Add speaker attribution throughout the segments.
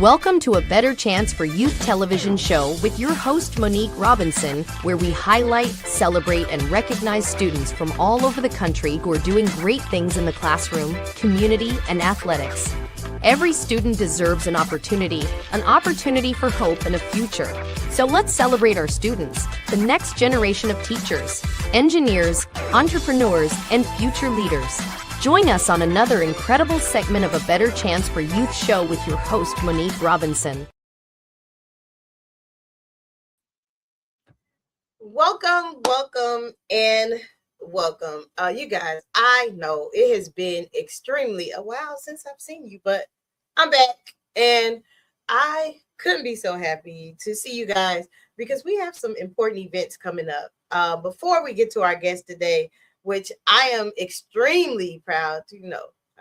Speaker 1: Welcome to A Better Chance for Youth television show with your host, Monique Robinson, where we highlight, celebrate, and recognize students from all over the country who are doing great things in the classroom, community, and athletics. Every student deserves an opportunity for hope and a future. So let's celebrate our students, the next generation of teachers, engineers, entrepreneurs, and future leaders. Join us on another incredible segment of A Better Chance for Youth show with your host, Monique Robinson.
Speaker 2: Welcome. You guys, I know it has been extremely a while since I've seen you, but I'm back and I couldn't be so happy to see you guys because we have some important events coming up. Before we get to our guest today, which I am extremely proud to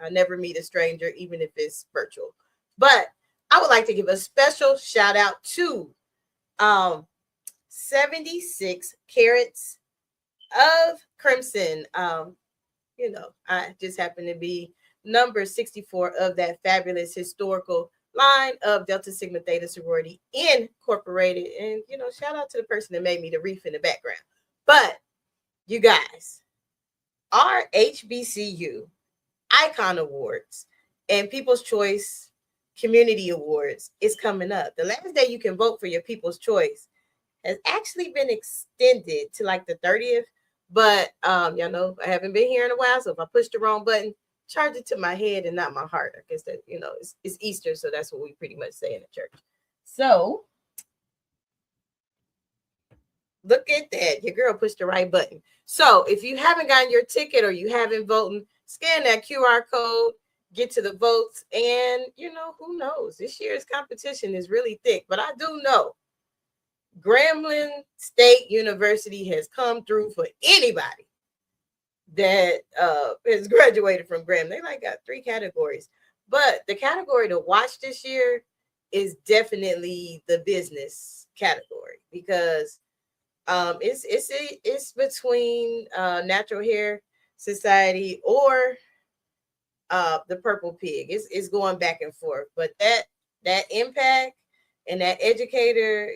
Speaker 2: I never meet a stranger, even if it's virtual. But I would like to give a special shout out to 76 carats of crimson. I just happen to be number 64 of that fabulous historical line of Delta Sigma Theta Sorority Incorporated. And, shout out to the person that made me the reef in the background. But you guys, our HBCU Icon Awards and People's Choice Community Awards is coming up. The last day you can vote for your People's Choice has actually been extended to like the 30th. But y'all know I haven't been here in a while, so if I push the wrong button, charge it to my head and not my heart. I guess that it's Easter, so that's what we pretty much say in the church. So look at that. Your girl pushed the right button. So if you haven't gotten your ticket or you haven't voted, scan that QR code, get to the votes, and who knows? This year's competition is really thick, but I do know Grambling State University has come through for anybody that has graduated from Graham. They got 3 categories, but the category to watch this year is definitely the business category because it's between Natural Hair Society or the Purple Pig. It's going back and forth, but that impact and that educator,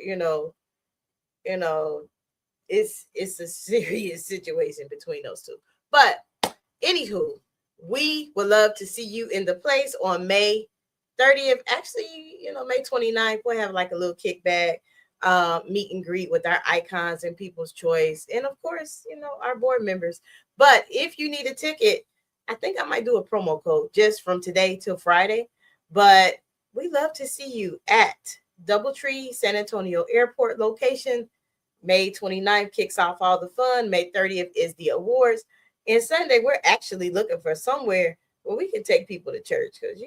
Speaker 2: it's a serious situation between those two. But anywho, we would love to see you in the place on May 30th. Actually, May 29th, we'll have like a little kickback, meet and greet with our icons and People's Choice. And of course, our board members. But if you need a ticket, I think I might do a promo code just from today till Friday. But we love to see you at Doubletree San Antonio Airport location. May 29th kicks off all the fun. May 30th is the awards. And Sunday, we're actually looking for somewhere where we can take people to church because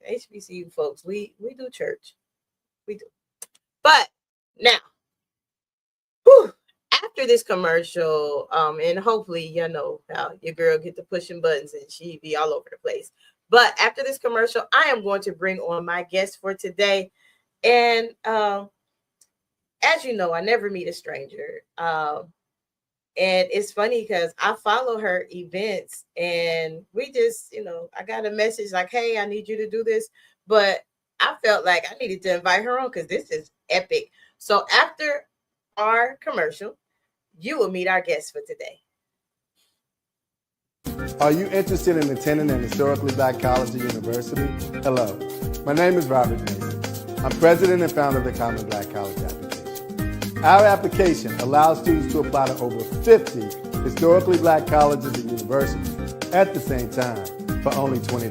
Speaker 2: HBCU folks, we do church. We do. But now, after this commercial, and hopefully, how your girl get to pushing buttons and she be all over the place. But after this commercial, I am going to bring on my guest for today. And as you know, I never meet a stranger. And it's funny because I follow her events and we just, I got a message like, hey, I need you to do this. But I felt like I needed to invite her on because this is epic. So after our commercial, you will meet our guest for today.
Speaker 3: Are you interested in attending an historically Black college or university? Hello, my name is Robert Mason. I'm president and founder of the Common Black College application. Our application allows students to apply to over 50 historically Black colleges and universities at the same time for only $20.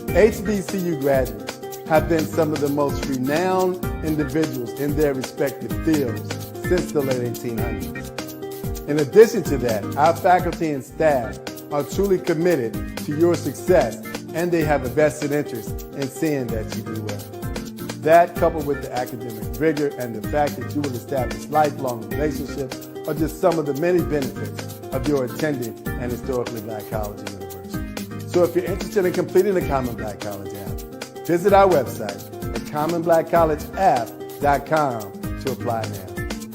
Speaker 3: HBCU graduates have been some of the most renowned individuals in their respective fields since the late 1800s. In addition to that, our faculty and staff are truly committed to your success, and they have a vested interest in seeing that you do well. That, coupled with the academic rigor and the fact that you will establish lifelong relationships, are just some of the many benefits of your attending an historically Black college or university. So if you're interested in completing the Common Black College app, visit our website at commonblackcollegeapp.com to apply now.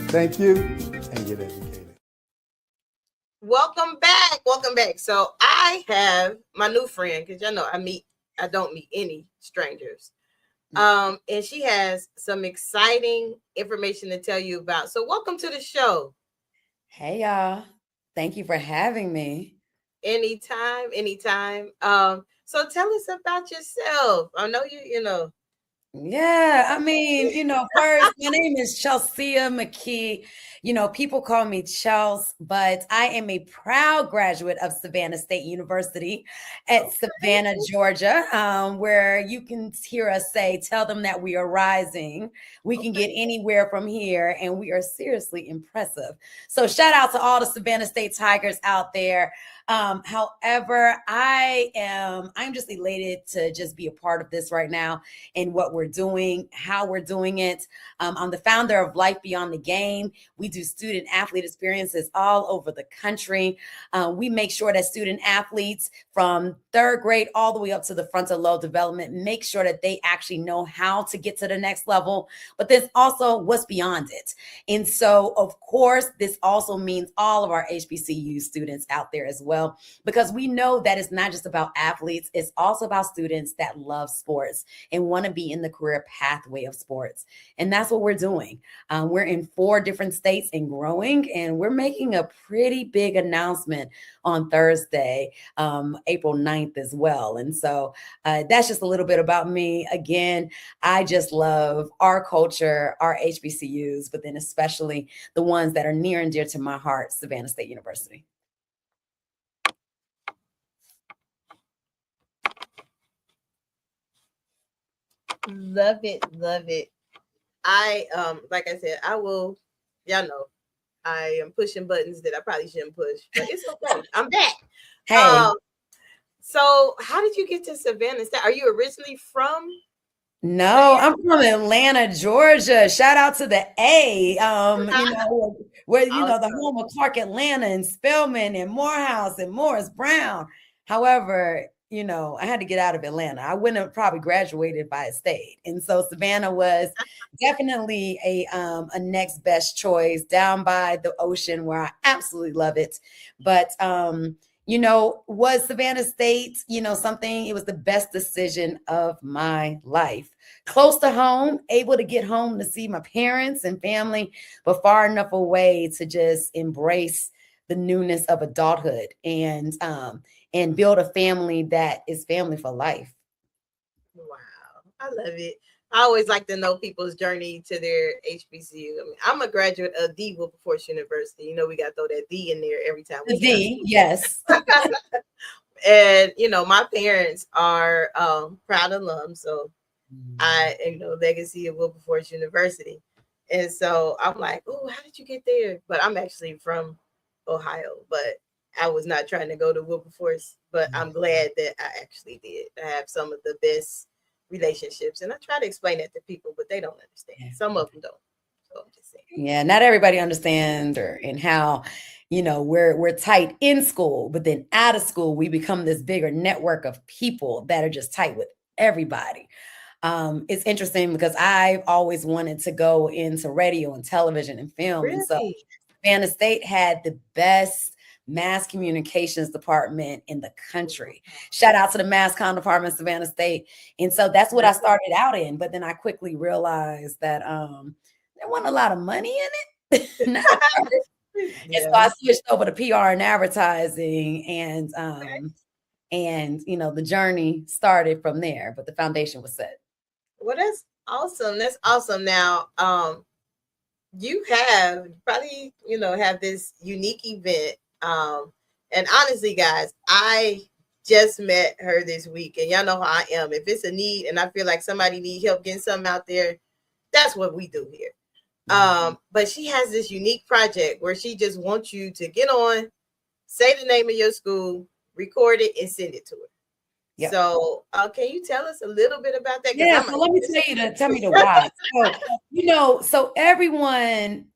Speaker 3: Thank you, and get educated.
Speaker 2: Welcome back. So I have my new friend, because I don't meet any strangers. And she has some exciting information to tell you about. So welcome to the show.
Speaker 4: Hey y'all. Thank you for having me.
Speaker 2: Anytime. So tell us about yourself. I know you know.
Speaker 4: Yeah, I mean, first, my name is Chelsea McKee. People call me Chels, but I am a proud graduate of Savannah State University at Savannah, Georgia, where you can hear us say, tell them that we are rising. We can get anywhere from here, and we are seriously impressive. So shout out to all the Savannah State Tigers out there. However, I'm just elated to just be a part of this right now and what we're doing, how we're doing it. I'm the founder of Life Beyond the Game. We do student athlete experiences all over the country. We make sure that student athletes from third grade all the way up to the frontal lobe development, make sure that they actually know how to get to the next level, but there's also what's beyond it. And so, of course, this also means all of our HBCU students out there as well, because we know that it's not just about athletes, it's also about students that love sports and want to be in the career pathway of sports. And that's what we're doing. We're in 4 different states and growing, and we're making a pretty big announcement on Thursday, April 9th as well. And so that's just a little bit about me. Again, I just love our culture, our HBCUs, but then especially the ones that are near and dear to my heart, Savannah State University.
Speaker 2: Love it. I like I said, y'all know I am pushing buttons that I probably shouldn't push, but it's okay. I'm back.
Speaker 4: Hey.
Speaker 2: So how did you get to Savannah State? Are you originally from?
Speaker 4: No, I'm from Atlanta, Georgia. Shout out to the A. Where the home of Clark Atlanta and Spelman and Morehouse and Morris Brown. However, I had to get out of Atlanta. I wouldn't have probably graduated if I had stayed. And so Savannah was definitely a next best choice down by the ocean where I absolutely love it. But was Savannah State, something, it was the best decision of my life. Close to home, able to get home to see my parents and family, but far enough away to just embrace the newness of adulthood and build a family that is family for life.
Speaker 2: Wow. I love it. I always like to know people's journey to their HBCU. I mean, I'm a graduate of the Wilberforce University. We got to throw that D in there every time.
Speaker 4: Yes.
Speaker 2: And, my parents are proud alums. So legacy of Wilberforce University. And so I'm like, oh, how did you get there? But I'm actually from Ohio, but I was not trying to go to Wilberforce, but I'm glad that I actually did. I have some of the best relationships, and I try to explain that to people, but they don't understand. Some of them don't. So I'm just saying.
Speaker 4: Yeah, not everybody understands and how, we're tight in school, but then out of school, we become this bigger network of people that are just tight with everybody. It's interesting because I've always wanted to go into radio and television and film.
Speaker 2: Really?
Speaker 4: And so Savannah State had the best mass communications department in the country. Shout out to the mass comm department, Savannah State. And so that's what I started out in. But then I quickly realized that there wasn't a lot of money in it. And so I switched over to PR and advertising, and the journey started from there, but the foundation was set.
Speaker 2: Well, that's awesome. Now, you probably have this unique event. And honestly, guys, I just met her this week, and y'all know how I am. If it's a need and I feel like somebody needs help getting something out there, that's what we do here. But she has this unique project where she just wants you to get on, say the name of your school, record it, and send it to her. Yep. So can you tell us a little bit about that?
Speaker 4: Yeah, so let me tell me the why. So everyone,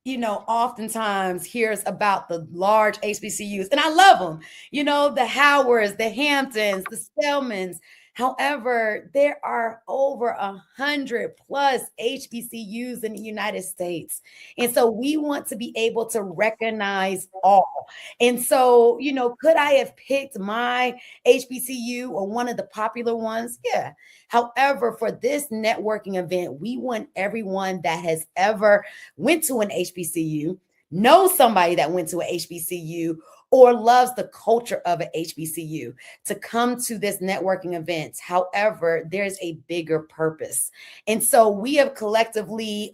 Speaker 4: oftentimes hears about the large HBCUs, and I love them. The Howards, the Hamptons, the Spelmans. However, there are over 100 plus HBCUs in the United States. And so we want to be able to recognize all. And so, could I have picked my HBCU or one of the popular ones? Yeah. However, for this networking event, we want everyone that has ever went to an HBCU, knows somebody that went to a HBCU, or loves the culture of an HBCU to come to this networking event. However, there's a bigger purpose. And so we have collectively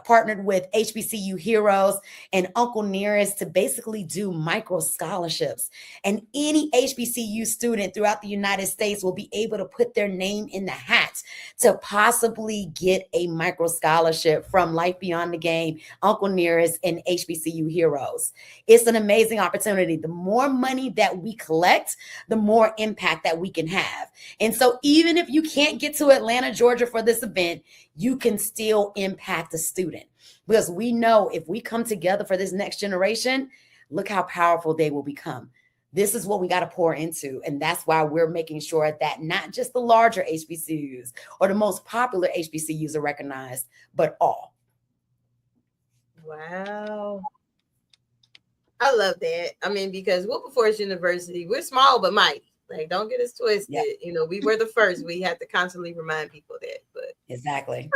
Speaker 4: partnered with HBCU Heroes and Uncle Nearest to basically do micro scholarships. And any HBCU student throughout the United States will be able to put their name in the hat to possibly get a micro scholarship from Life Beyond the Game, Uncle Nearest, and HBCU Heroes. It's an amazing opportunity. The more money that we collect, the more impact that we can have. And so even if you can't get to Atlanta, Georgia for this event, you can still impact a student, because we know if we come together for this next generation, look how powerful they will become. This is what we got to pour into. And that's why we're making sure that not just the larger HBCUs or the most popular HBCUs are recognized, but all.
Speaker 2: Wow. I love that. I mean, because Wilberforce University, we're small but mighty. Like, don't get us twisted. Yeah. We were the first. We have to constantly remind people that. But
Speaker 4: exactly.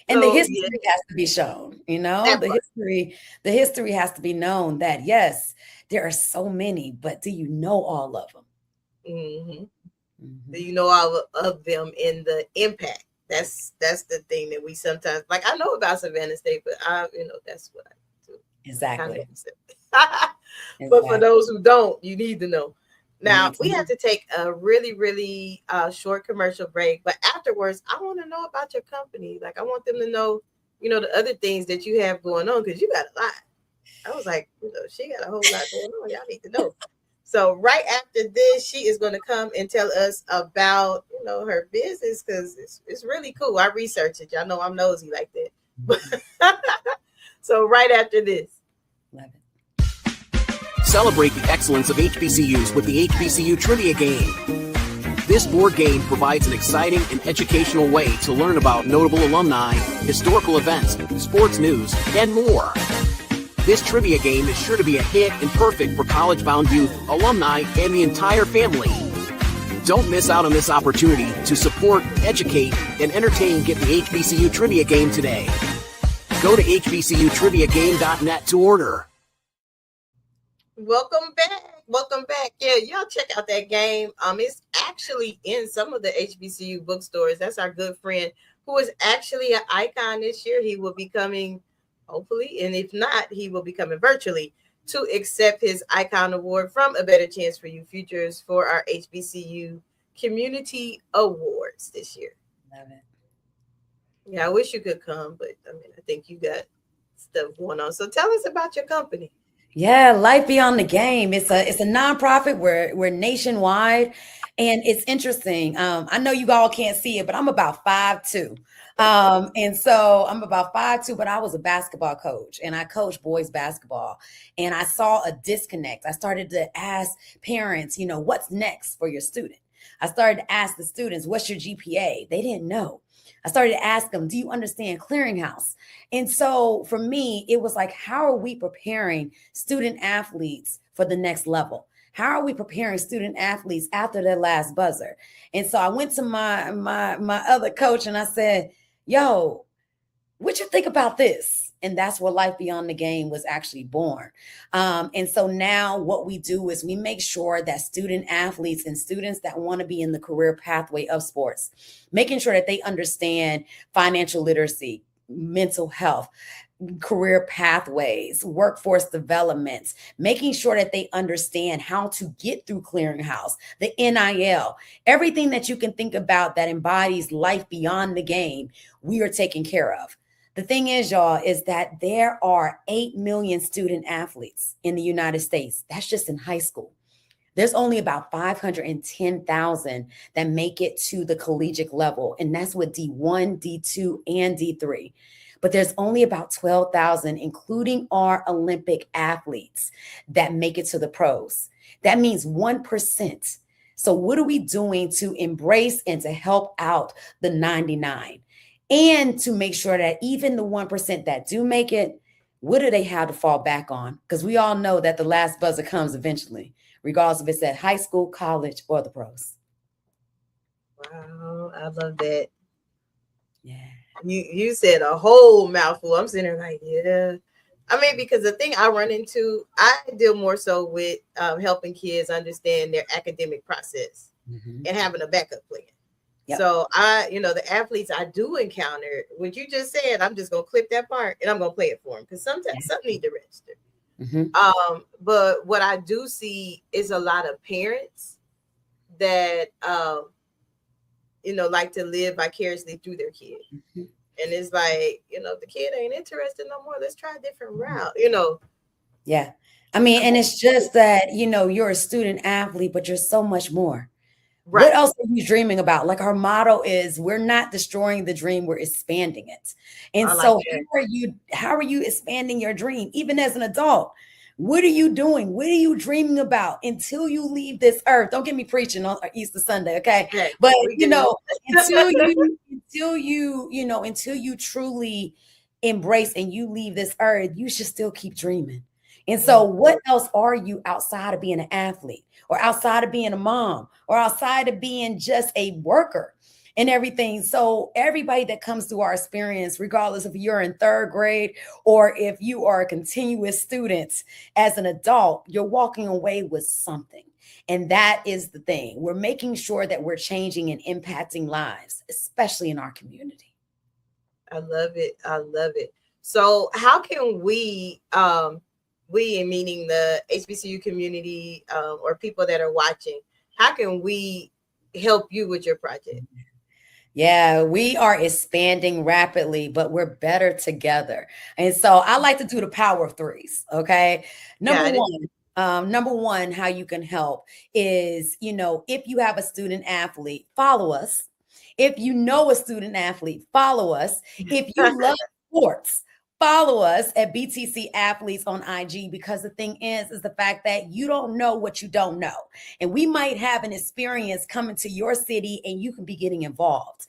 Speaker 4: And the history has to be shown. The history has to be known that yes, there are so many, but do you know all of them?
Speaker 2: Mm-hmm. Mm-hmm. Do you know all of them in the impact? That's the thing that we sometimes like. I know about Savannah State, but that's what I do.
Speaker 4: Exactly.
Speaker 2: But for those who don't, you need to know. Now, we have to take a really, really short commercial break. But afterwards, I want to know about your company. Like, I want them to know, the other things that you have going on, because you got a lot. I was like, she got a whole lot going on. Y'all need to know. So right after this, she is going to come and tell us about, her business, because it's really cool. I researched it. Y'all know I'm nosy like that. So right after this.
Speaker 4: Love it.
Speaker 5: Celebrate the excellence of HBCUs with the HBCU Trivia Game. This board game provides an exciting and educational way to learn about notable alumni, historical events, sports news, and more. This trivia game is sure to be a hit and perfect for college-bound youth, alumni, and the entire family. Don't miss out on this opportunity to support, educate, and entertain Get the HBCU Trivia Game today. Go to hbcutriviagame.net to order.
Speaker 2: Welcome back. Yeah, y'all check out that game. It's actually in some of the HBCU bookstores. That's our good friend who is actually an icon this year. He will be coming, hopefully, and if not, he will be coming virtually to accept his Icon Award from A Better Chance for You Futures for our HBCU Community Awards this year.
Speaker 4: Love it.
Speaker 2: Yeah, I wish you could come, but I think you got stuff going on. So tell us about your company.
Speaker 4: Yeah, Life Beyond the Game. It's a nonprofit. We're nationwide, and it's interesting. I know you all can't see it, but I'm about 5'2". And so I'm about 5'2", but I was a basketball coach, and I coached boys basketball, and I saw a disconnect. I started to ask parents, what's next for your student? I started to ask the students, what's your GPA? They didn't know. I started to ask them, do you understand Clearinghouse? And so for me, it was like, how are we preparing student athletes for the next level? How are we preparing student athletes after their last buzzer? And so I went to my other coach and I said, yo, what you think about this? And that's where Life Beyond the Game was actually born. And so now what we do is we make sure that student athletes and students that want to be in the career pathway of sports, making sure that they understand financial literacy, mental health, career pathways, workforce development, making sure that they understand how to get through Clearinghouse, the NIL, everything that you can think about that embodies life beyond the game, we are taking care of. The thing is, y'all, is that there are 8 million student athletes in the United States. That's just in high school. There's only about 510,000 that make it to the collegiate level, and that's with D1, D2, and D3. But there's only about 12,000, including our Olympic athletes, that make it to the pros. That means 1%. So what are we doing to embrace and to help out the 99 and to make sure that even the 1% that do make it, what do they have to fall back on? Because we all know that the last buzzer comes eventually, regardless if it's at high school, college, or the pros.
Speaker 2: Wow, I love that.
Speaker 4: Yeah.
Speaker 2: You said a whole mouthful. I'm sitting there like, yeah. I mean, because the thing I run into, I deal more so with helping kids understand their academic process and having a backup plan. Yep. So the athletes I do encounter, what you just said, I'm just gonna clip that part and I'm gonna play it for them because sometimes something need to register. But what I do see is a lot of parents that like to live vicariously through their kid. And it's like, the kid ain't interested no more. Let's try a different route,
Speaker 4: Yeah. I mean, and it's just that, you're a student athlete, but you're so much more. Right. What else are you dreaming about? Like our motto is, we're not destroying the dream, we're expanding it. And so how are you expanding your dream? Even as an adult, what are you doing? What are you dreaming about until you leave this earth? Don't get me preaching on Easter Sunday. Okay. But until you truly embrace and you leave this earth, you should still keep dreaming. And so what else are you outside of being an athlete or outside of being a mom or outside of being just a worker and everything? So everybody that comes through our experience, regardless if you're in third grade or if you are a continuous student as an adult, you're walking away with something. And that is the thing. We're making sure that we're changing and impacting lives, especially in our community.
Speaker 2: I love it. I love it. So how can we meaning the HBCU community or people that are watching, how can we help you with your project?
Speaker 4: Yeah, we are expanding rapidly, but we're better together. And so I like to do the power of threes. Okay. Number one, how you can help is, if you have a student athlete, follow us. If you know a student athlete, follow us. If you love sports, follow us at BTC Athletes on IG, because the thing is the fact that you don't know what you don't know. And we might have an experience coming to your city and you can be getting involved.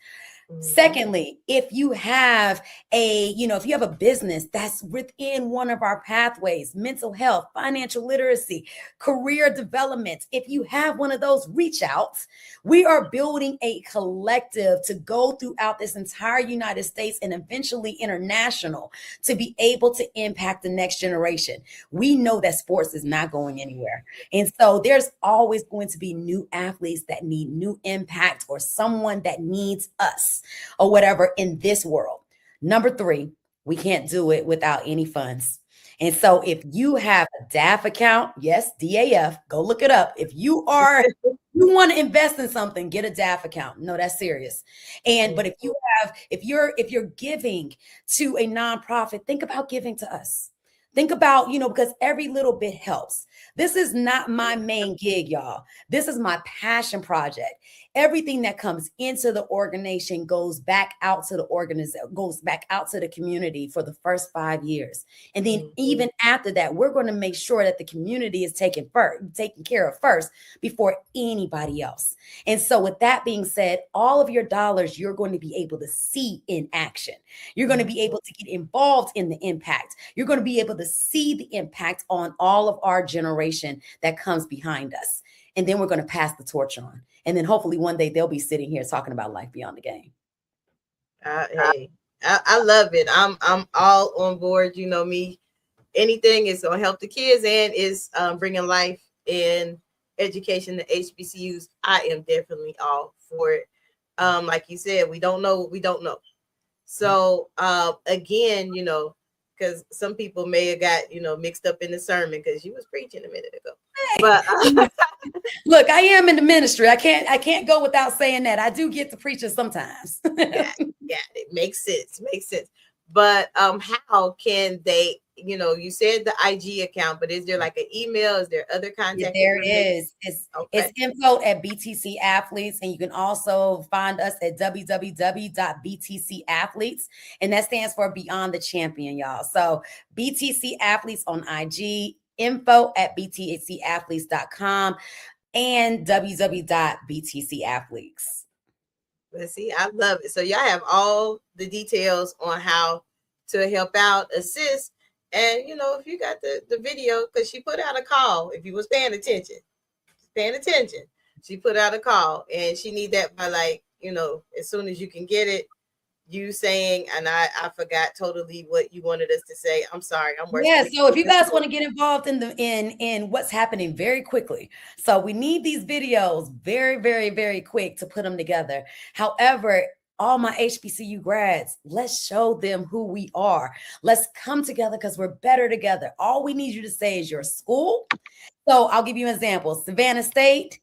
Speaker 4: Secondly, if you have if you have a business that's within one of our pathways, mental health, financial literacy, career development, if you have one of those, reach out. We are building a collective to go throughout this entire United States and eventually international to be able to impact the next generation. We know that sports is not going anywhere. And so there's always going to be new athletes that need new impact or someone that needs us or whatever in this world. Number 3, we can't do it without any funds. And so if you have a DAF account, yes, DAF, go look it up. If you want to invest in something, get a DAF account. No, that's serious. But if you're giving to a nonprofit, think about giving to us. Think about, because every little bit helps. This is not my main gig, y'all. This is my passion project. Everything that comes into the organization goes back out to the community for the first 5 years. And then even after that, we're going to make sure that the community is taken care of first before anybody else. And so with that being said, all of your dollars, you're going to be able to see in action. You're going to be able to get involved in the impact. You're going to be able to see the impact on all of our generation that comes behind us. And then we're going to pass the torch on. And then hopefully one day they'll be sitting here talking about life beyond the game.
Speaker 2: Hey, I love it. I'm all on board. You know me. Anything is going to help the kids and is bringing life in education to HBCUs. I am definitely all for it. Like you said, we don't know. So again, because some people may have got, mixed up in the sermon because you was preaching a minute ago. But
Speaker 4: look, I am in the ministry. I can't go without saying that. I do get to preach sometimes.
Speaker 2: yeah, it makes sense. But how can they, you said the IG account, but is there like an email? Is there other contact?
Speaker 4: Yeah, there is. It's info at BTC Athletes. And you can also find us at www.btc Athletes. And that stands for Beyond the Champion, y'all. So BTC Athletes on IG, info at btcathletes.com. and www.btcathletes.
Speaker 2: Let's see, I love it. So y'all have all the details on how to help out, assist. And if you got the video, because she put out a call, if you was paying attention, she put out a call, and she need that by as soon as you can get it. You saying, and I forgot totally what you wanted us to say. I'm sorry. I'm working.
Speaker 4: Yeah. So if you guys want to get involved in what's happening very quickly, so we need these videos very, very, very quick to put them together. However, all my HBCU grads, let's show them who we are. Let's come together because we're better together. All we need you to say is your school. So I'll give you an example. Savannah State.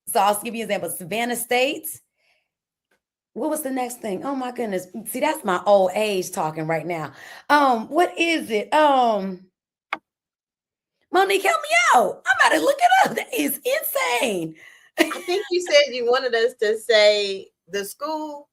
Speaker 4: Savannah State. What was the next thing? Oh my goodness. See, that's my old age talking right now. What is it? Monique, help me out. I'm about to look it up. That is insane.
Speaker 2: I think you said you wanted us to say the school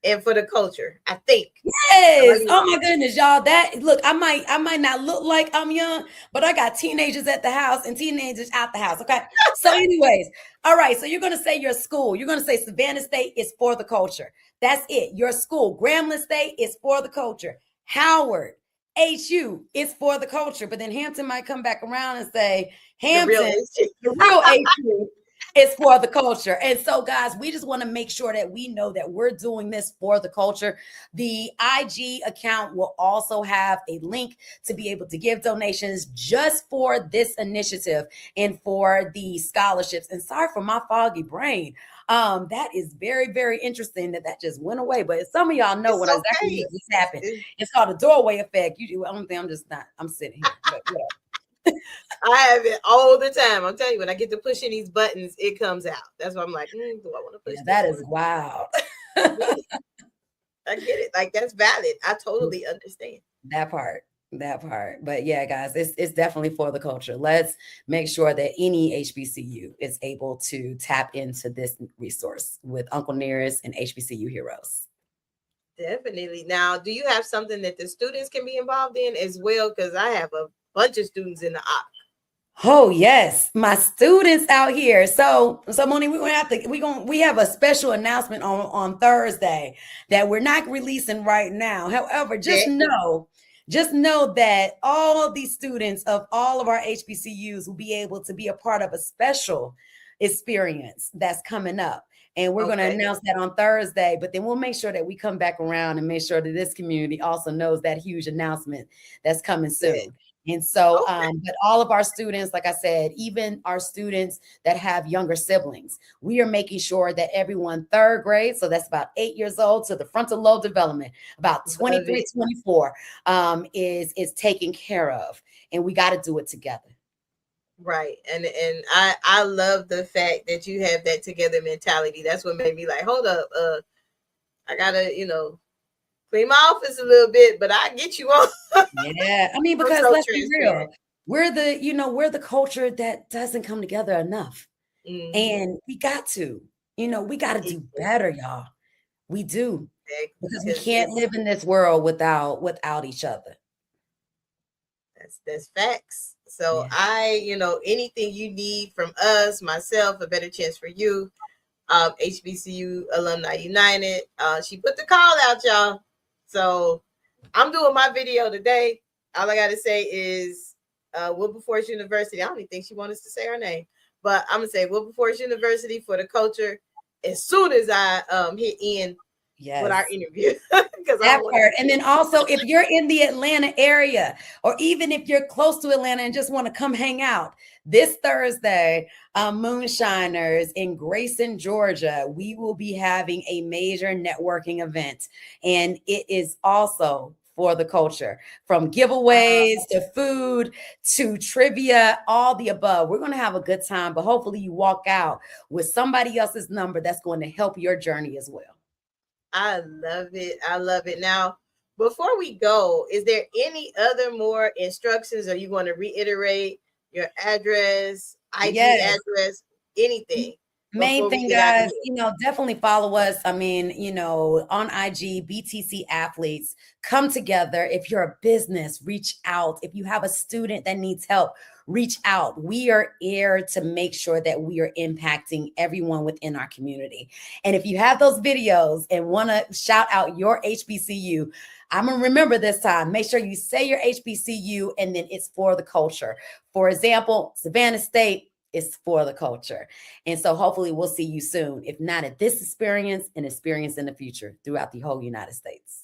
Speaker 2: and for the culture. I think.
Speaker 4: Yes. Oh my goodness, y'all. I might not look like I'm young, but I got teenagers at the house and teenagers out the house. Okay. So, anyways, all right. So you're gonna say your school. You're gonna say Savannah State is for the culture. That's it. Your school. Grambling State is for the culture. Howard, HU is for the culture. But then Hampton might come back around and say Hampton, the real HU. It's for the culture. And so, guys, we just want to make sure that we know that we're doing this for the culture. The IG account will also have a link to be able to give donations just for this initiative and for the scholarships. And sorry for my foggy brain. That is very, very interesting that just went away. But some of y'all know what exactly just happened. It's called a doorway effect. I don't think I'm sitting here. But whatever.
Speaker 2: I have it all the time. I'm telling you, when I get to pushing these buttons, it comes out. That's why I'm like, do I want to push?
Speaker 4: That is wild.
Speaker 2: I get it. Like, that's valid. I totally understand
Speaker 4: that part. But yeah, guys, it's definitely for the culture. Let's make sure that any HBCU is able to tap into this resource with Uncle Nearest and HBCU Heroes.
Speaker 2: Definitely. Now, do you have something that the students can be involved in as well? Because I have a bunch of students in the op.
Speaker 4: Oh yes, my students out here. So Moni, we have a special announcement on Thursday that we're not releasing right now. However, just know that all these students of all of our HBCUs will be able to be a part of a special experience that's coming up. And we're going to announce that on Thursday, but then we'll make sure that we come back around and make sure that this community also knows that huge announcement that's coming soon. And so, but all of our students, like I said, even our students that have younger siblings, we are making sure that everyone third grade, so that's about 8 years old to the frontal lobe development, about 23, 24, is taken care of. And we got to do it together.
Speaker 2: Right. And I love the fact that you have that together mentality. That's what made me like, hold up, I gotta, clean my office a little bit, but I get you on.
Speaker 4: Yeah. I mean, because let's be real. We're the culture that doesn't come together enough. Mm-hmm. And we got to do better, y'all. We do. Exactly. Because we can't live in this world without each other.
Speaker 2: That's facts. So anything you need from us, myself, A Better Chance for You, HBCU Alumni United. She put the call out, y'all. So I'm doing my video today. All I got to say is Wilberforce University. I don't even think she wants us to say her name, but I'm going to say Wilberforce University for the culture as soon as I hit in with our interview.
Speaker 4: That part. And then also, if you're in the Atlanta area, or even if you're close to Atlanta and just want to come hang out, this Thursday, Moonshiners in Grayson, Georgia, we will be having a major networking event. And it is also for the culture, from giveaways to food to trivia, all the above. We're going to have a good time, but hopefully you walk out with somebody else's number that's going to help your journey as well.
Speaker 2: I love it. I love it. Now, before we go, is there any other more instructions? Are you going to reiterate your address, IG address, anything?
Speaker 4: Main thing, guys, definitely follow us. I mean, on IG, BTC Athletes, come together. If you're a business, reach out. If you have a student that needs help, reach out. We are here to make sure that we are impacting everyone within our community. And if you have those videos and want to shout out your HBCU, I'm going to remember this time. Make sure you say your HBCU and then it's for the culture. For example, Savannah State is for the culture. And so hopefully we'll see you soon. If not at this experience, an experience in the future throughout the whole United States.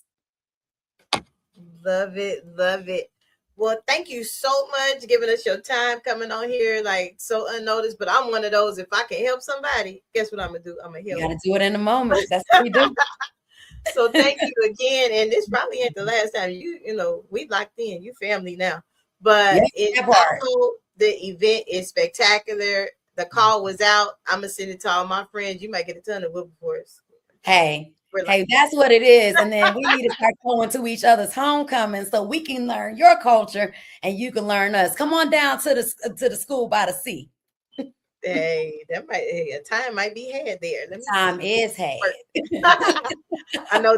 Speaker 2: Love it. Love it. Well, thank you so much giving us your time coming on here, like so unnoticed. But I'm one of those, if I can help somebody, guess what I'm going to do? I'm going to help.
Speaker 4: You got to do it in a moment. That's what we do.
Speaker 2: So thank you again. And this probably ain't the last time you know, we locked in. You family now. But the event is spectacular. The call was out. I'm going to send it to all my friends. You might get a ton of Wilberforce.
Speaker 4: Hey, that's what it is. And then we need to start going to each other's homecoming so we can learn your culture and you can learn us. Come on down to the school by the sea.
Speaker 2: Hey, a time might be had there.
Speaker 4: Time is had.
Speaker 2: I know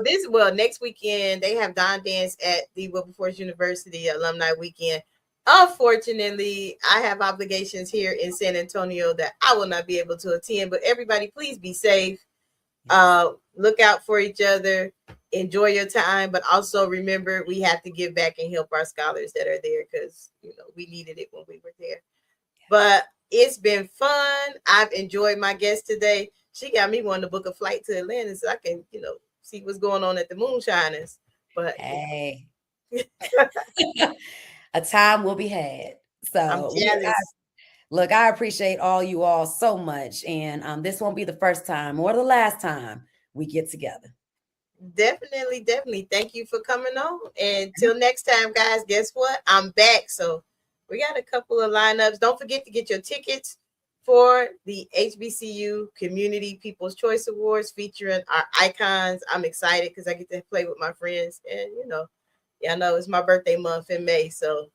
Speaker 2: next weekend they have Dawn Dance at the Wilberforce University Alumni Weekend. Unfortunately, I have obligations here in San Antonio that I will not be able to attend, but everybody please be safe. Look out for each other, enjoy your time, but also remember we have to give back and help our scholars that are there because we needed it when we were there. But it's been fun. I've enjoyed my guest today. She got me wanting to book a flight to Atlanta so I can, see what's going on at the Moonshiners. But
Speaker 4: hey, a time will be had. So
Speaker 2: I'm jealous.
Speaker 4: Look, I appreciate all you all so much. And this won't be the first time or the last time we get together.
Speaker 2: Definitely. Thank you for coming on. And till next time, guys, guess what? I'm back. So we got a couple of lineups. Don't forget to get your tickets for the HBCU Community People's Choice Awards featuring our icons. I'm excited because I get to play with my friends. And, y'all know it's my birthday month in May. So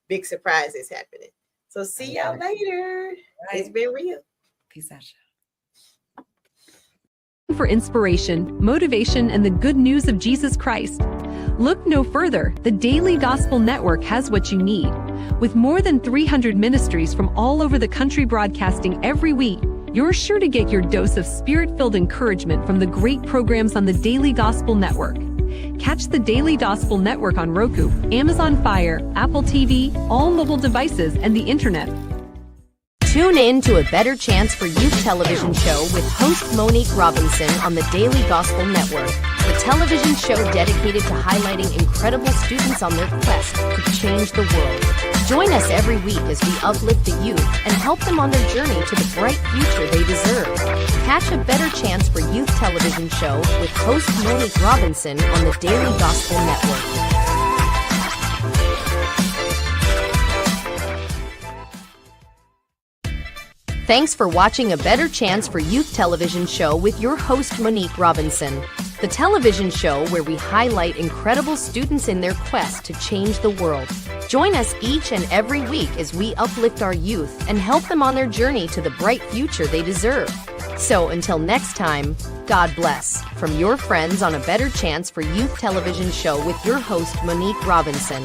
Speaker 2: big surprises happening. So see y'all later. Right. It's been real.
Speaker 4: Peace out.
Speaker 6: For inspiration, motivation, and the good news of Jesus Christ. Look no further. The Daily Gospel Network has what you need. With more than 300 ministries from all over the country broadcasting every week, you're sure to get your dose of spirit-filled encouragement from the great programs on the Daily Gospel Network. Catch the Daily Gospel Network on Roku, Amazon Fire, Apple TV, all mobile devices, and the internet.
Speaker 1: Tune in to A Better Chance for Youth television show with host Monique Robinson on the Daily Gospel Network, the television show dedicated to highlighting incredible students on their quest to change the world. Join us every week as we uplift the youth and help them on their journey to the bright future they deserve. Catch A Better Chance for Youth television show with host Monique Robinson on the Daily Gospel Network. Thanks for watching A Better Chance for Youth television show with your host Monique Robinson, the television show where we highlight incredible students in their quest to change the world. Join us each and every week as we uplift our youth and help them on their journey to the bright future they deserve. So until next time, God bless. From your friends on A Better Chance for Youth television show with your host Monique Robinson.